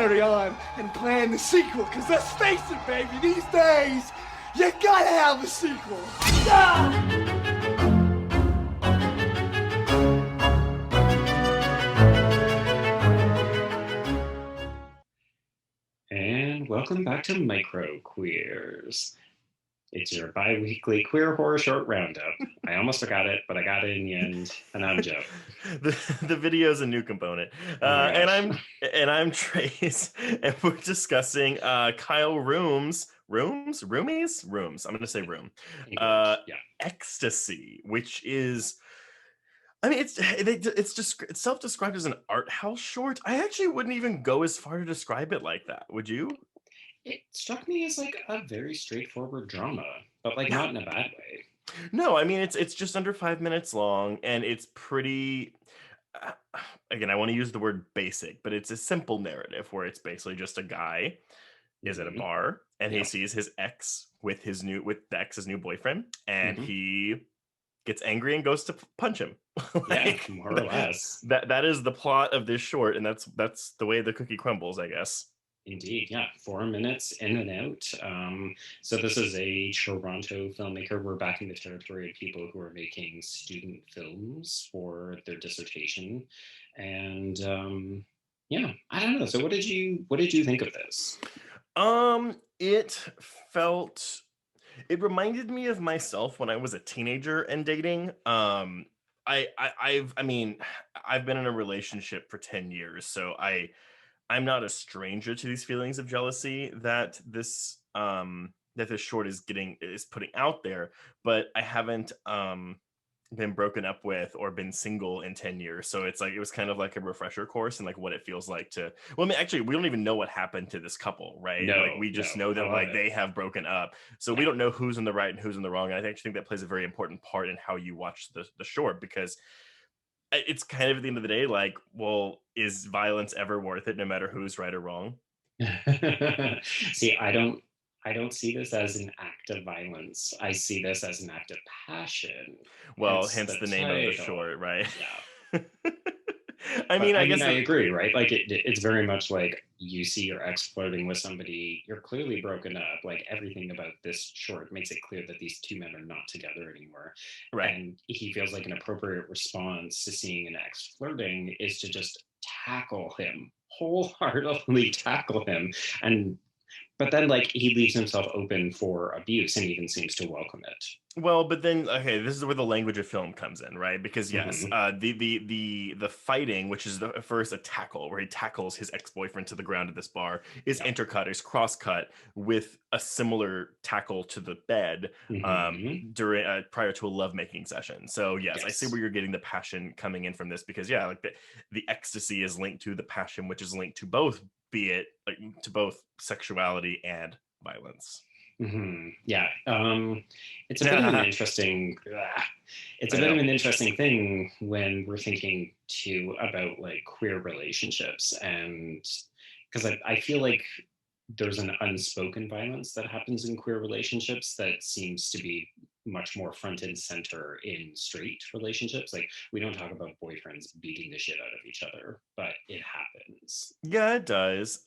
carry on and plan the sequel, because let's face it, baby, these days, you gotta have a sequel. And welcome back to Micro Queers. It's your bi-weekly queer horror short roundup. I almost forgot it, but I got it in the end, and I'm Joe. The video is a new component, and I'm Trace, and we're discussing Kyle Reaume's rooms. I'm gonna say room. Ecstasy, which is, I mean, it's just it's self-described as an art house short. I actually wouldn't even go as far to describe it like that. Would you? It struck me as like a very straightforward drama, but like not in a bad way. No, I mean it's just under 5 minutes long, and it's pretty. Again, I want to use the word basic, but it's a simple narrative where it's basically just a guy is at a bar and he sees his ex with his new boyfriend, and he gets angry and goes to punch him. Like, more or less. That is the plot of this short, and that's the way the cookie crumbles, I guess. Indeed, yeah. 4 minutes in and out. So this is a Toronto filmmaker. We're back in the territory of people who are making student films for their dissertation. And yeah, I don't know. So what did you think of this? It reminded me of myself when I was a teenager and dating. I've been in a relationship for 10 years, so I'm not a stranger to these feelings of jealousy that this short is putting out there, but I haven't been broken up with or been single in 10 years. So it's like, it was kind of like a refresher course and like what it feels like to, well, I mean, actually, we don't even know what happened to this couple, right? No, like we just know that like they have broken up. So we don't know who's in the right and who's in the wrong. And I actually think that plays a very important part in how you watch the short, because it's kind of at the end of the day, like, well, is violence ever worth it, no matter who's right or wrong? See, I don't see this as an act of violence. I see this as an act of passion. Well, hence the name of the short, right? Yeah. I agree, right? Like it's very much like you see your ex flirting with somebody, you're clearly broken up. Like everything about this short makes it clear that these two men are not together anymore. Right. And he feels like an appropriate response to seeing an ex flirting is to just tackle him, wholeheartedly tackle him. But then like he leaves himself open for abuse and even seems to welcome it. Well, but then, okay, this is where the language of film comes in, right? Because yes, the fighting, which is first a tackle, where he tackles his ex-boyfriend to the ground at this bar, is intercut, is cross-cut with a similar tackle to the bed during prior to a lovemaking session. So yes, I see where you're getting the passion coming in from this, because yeah, like the ecstasy is linked to the passion, which is linked to both, be it like to both sexuality and violence. Yeah, it's a bit of an interesting. It's a bit of an interesting thing when we're thinking too about like queer relationships, and because I feel like there's an unspoken violence that happens in queer relationships that seems to be much more front and center in straight relationships. Like we don't talk about boyfriends beating the shit out of each other, but it happens. Yeah, it does.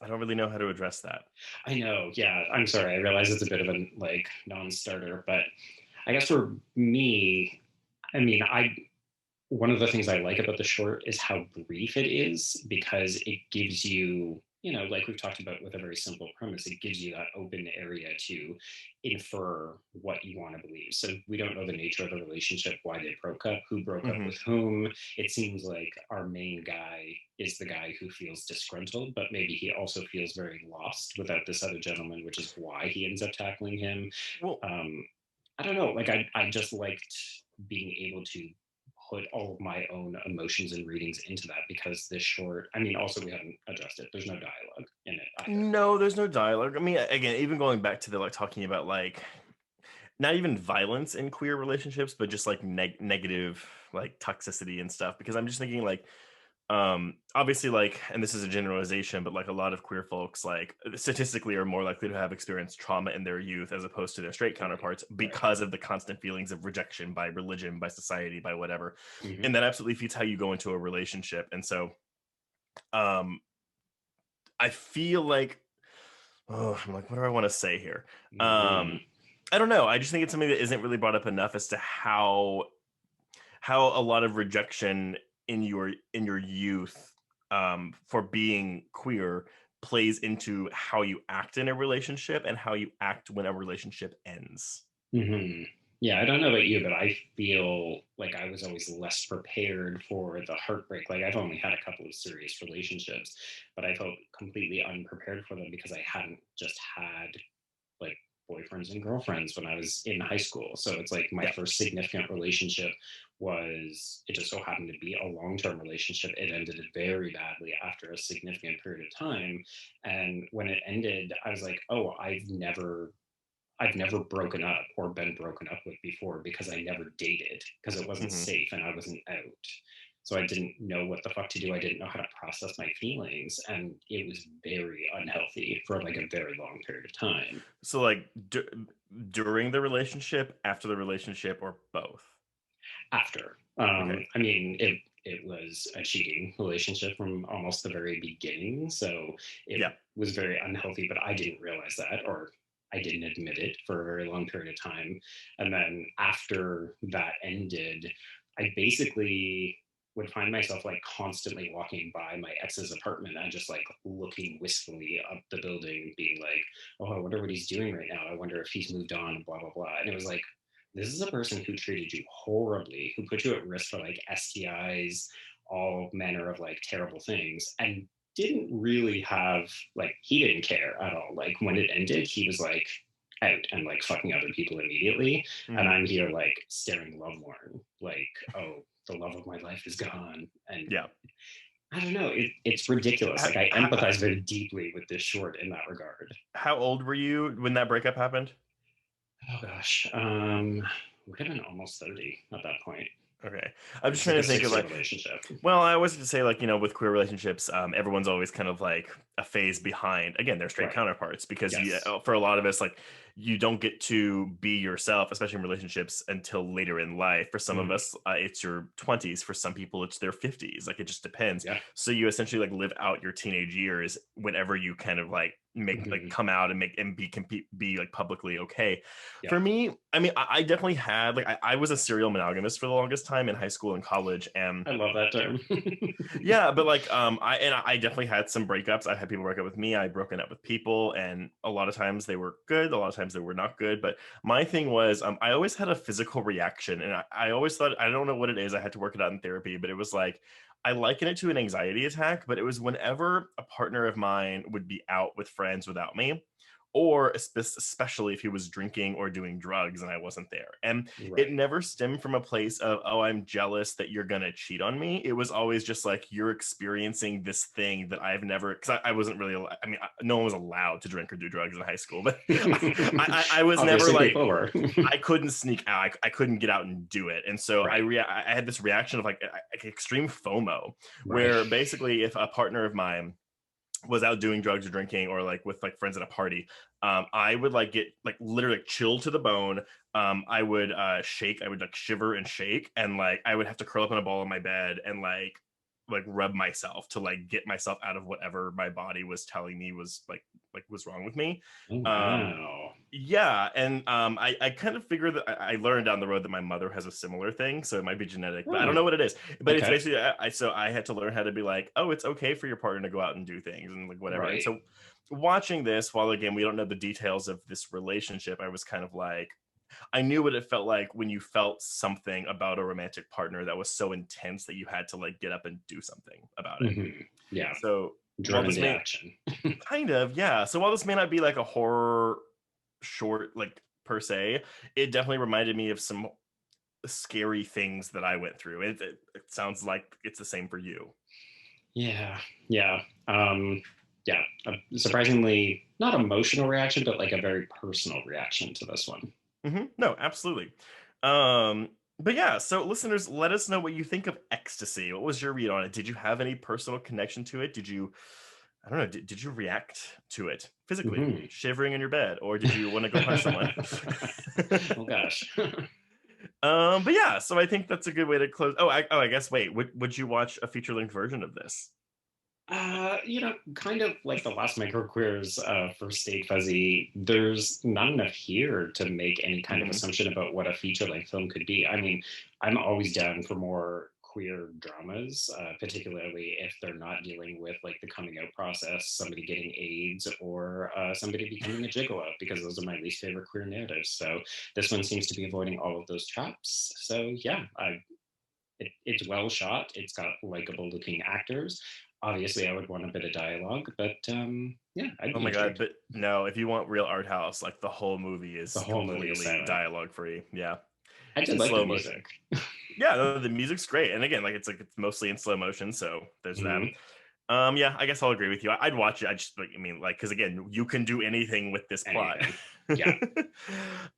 I don't really know how to address that. I know. Yeah, I'm sorry. I realize it's a bit of a like non-starter, but I guess for me, I mean, one of the things I like about the short is how brief it is, because it gives you, like we've talked about with a very simple premise, it gives you that open area to infer what you want to believe. So we don't know the nature of the relationship, why they broke up, who broke up with whom. It seems like our main guy is the guy who feels disgruntled, but maybe he also feels very lost without this other gentleman, which is why he ends up tackling him. Well, I don't know. Like I just liked being able to put all of my own emotions and readings into that, because this short, I mean, also we haven't addressed it, there's no dialogue in it either. No, there's no dialogue. I mean, again, even going back to the like talking about like not even violence in queer relationships, but just like negative like toxicity and stuff, because I'm just thinking like obviously, like, and this is a generalization, but like a lot of queer folks like statistically are more likely to have experienced trauma in their youth as opposed to their straight counterparts, because of the constant feelings of rejection by religion, by society, by whatever. And that absolutely feeds how you go into a relationship. And so um I feel like, oh, I'm like, what do I want to say here? Hmm. I don't know. I just think it's something that isn't really brought up enough as to how a lot of rejection in your youth, for being queer, plays into how you act in a relationship and how you act when a relationship ends. Hmm. Yeah, I don't know about you, but I feel like I was always less prepared for the heartbreak. Like I've only had a couple of serious relationships, but I felt completely unprepared for them because I hadn't just had like boyfriends and girlfriends when I was in high school. So it's like my Yeah. first significant relationship was, it just so happened to be a long-term relationship. It ended very badly after a significant period of time. And when it ended, I was like, oh, I've never broken up or been broken up with before because I never dated because it wasn't Hmm. safe and I wasn't out. So I didn't know what the fuck to do. I didn't know how to process my feelings. And it was very unhealthy for like a very long period of time. So like during the relationship, after the relationship, or both? After, Okay. I mean, it was a cheating relationship from almost the very beginning. So it Yeah. was very unhealthy, but I didn't realize that, or I didn't admit it for a very long period of time. And then after that ended, I basically would find myself like constantly walking by my ex's apartment and just like looking wistfully up the building, being like, oh, I wonder what he's doing right now. I wonder if he's moved on, blah, blah, blah. And it was like, this is a person who treated you horribly, who put you at risk for like STIs, all manner of like terrible things, and didn't really have like, he didn't care at all. Like when it ended, he was like out and like fucking other people immediately. And Hmm. I'm here like staring lovelorn, like, oh, the love of my life is gone. And Yeah. I don't know, it's ridiculous. How, Like I how, empathize very deeply with this short in that regard. how old were you when that breakup happened? Oh gosh, would have been almost 30 at that point. Okay. I'm It just was like trying a to think of 6 year like, relationship. well, I was to say, like, with queer relationships, everyone's always kind of like a phase behind, again, their straight Right. counterparts, because Yes. for a lot of us, like, you don't get to be yourself, especially in relationships, until later in life. For some of Mhm. us, it's your 20s. For some people, it's their 50s. Like, it just depends. Yeah. So you essentially like live out your teenage years whenever you kind of like make like Mhm. come out and make and be like publicly okay. Yeah. For me, I mean, I definitely had like I was a serial monogamist for the longest time in high school and college, and I love that term. yeah, but like I definitely had some breakups. I had people break up with me. I broken up with people, and a lot of times they were good, a lot of times they were not good. But my thing was, I always had a physical reaction, and I always thought, I don't know what it is. I had to work it out in therapy, but it was like I liken it to an anxiety attack. But it was whenever a partner of mine would be out with friends without me, or especially if he was drinking or doing drugs and I wasn't there. And it Right. never stemmed from a place of, oh, I'm jealous that you're going to cheat on me. It was always just like, you're experiencing this thing that I've never, because I wasn't really, I mean, no one was allowed to drink or do drugs in high school, but I was never Obviously, like, people were. I couldn't sneak out. I couldn't get out and do it. And so Right. I had this reaction of like extreme FOMO, Right. where basically if a partner of mine was out doing drugs or drinking or like with like friends at a party, I would like get like literally like chilled to the bone. I would shake, I would like shiver and shake, and like I would have to curl up in a ball in my bed and like rub myself to like get myself out of whatever my body was telling me was like was wrong with me. Oh, um wow. yeah, and I kind of figured that I learned down the road that my mother has a similar thing, so it might be genetic, but I don't Oh, know what it is. But it's okay. basically so I had to learn how to be like, oh, it's okay for your partner to go out and do things and like whatever. And Right. so watching this, while again we don't know the details of this relationship, I was kind of like, I knew what it felt like when you felt something about a romantic partner that was so intense that you had to like get up and do something about it. Hmm. Yeah. So while Driven this to may action. kind of, yeah. So while this may not be like a horror short, like per se, it definitely reminded me of some scary things that I went through. It sounds like it's the same for you. Yeah. Yeah. Yeah. A surprisingly not emotional reaction, but like a very personal reaction to this one. No, absolutely. Um, but yeah, so listeners, let us know what you think of Ecstasy. What was your read on it? Did you have any personal connection to it? Did you, I don't know, did you react to it physically, Hmm. shivering in your bed, or did you want to go punch someone? Oh gosh. But yeah, so I think that's a good way to close. Oh, I guess wait, would you watch a feature length version of this? Kind of like the last microqueers for Stay Fuzzy, there's not enough here to make any kind of Mhm. assumption about what a feature-length film could be. I mean, I'm always down for more queer dramas, particularly if they're not dealing with like the coming out process, somebody getting AIDS, or somebody becoming a gigolo, because those are my least favorite queer narratives. So this one seems to be avoiding all of those traps. So yeah, it's well shot. It's got likable looking actors. Obviously, I would want a bit of dialogue, but yeah, I'd Oh be my god, intrigued. but no, if you want real art house, like the whole movie The is whole movie is completely silent. dialogue free. Yeah. I did And like the slow motion. music. Yeah, no, the music's great. And again, like it's mostly in slow motion, so there's that. Mhm. Yeah, I guess I'll agree with you. I'd watch it. I just like, I mean, like, because again, you can do anything with this plot. Anything. Yeah.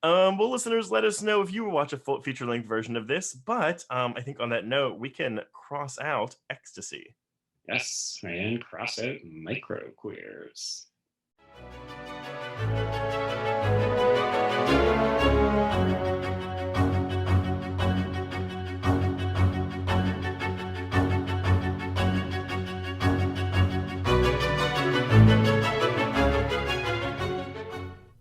Well, listeners, let us know if you watch a full feature length version of this. But I think on that note, we can cross out Ecstasy. Yes, and cross out micro queers.